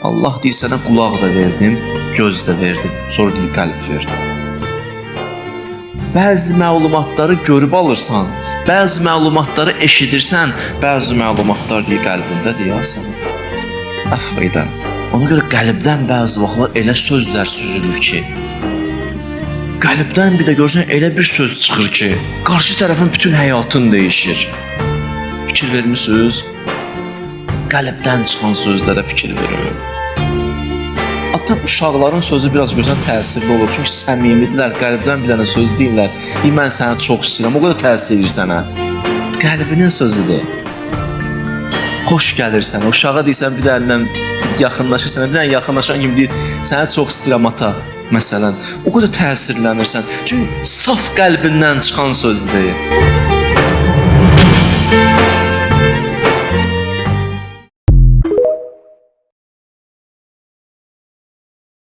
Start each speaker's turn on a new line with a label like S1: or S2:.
S1: Allah deyir sənə qulaq da verdim, göz də verdim, sonra deyir qəlb verdim. Bəzi məlumatları görüb alırsan, bəzi məlumatları eşidirsən, bəzi məlumatlar deyir qəlbindədir ya sənin. Əfv edən. Ona görə qəlbdən bəzi vaxtlar elə sözlər süzülür ki, qəlbdən bir də görsən elə bir söz çıxır ki, qarşı tərəfin bütün həyatın dəyişir. Fikir vermisiniz? Qəlbdən çıxan sözlərə fikir verin. Hatta uşaqların sözü biraz gözəl təsirli olur. Çünki səmimidirlər, qəlbdən bir dənə söz deyirlər. Mən səni çox istəyirəm, o qədər təsir edir sənə. Qəlbinin sözüdür. Xoş gəlir sənə. Uşağa deyirsən, bir dəndən yaxınlaşırsan, bir dənə yaxınlaşan kimi deyir, səni çox istəyirəm ata, məsələn. O qədər təsirlənirsən. Çünki saf qəlbindən çıxan sözdür.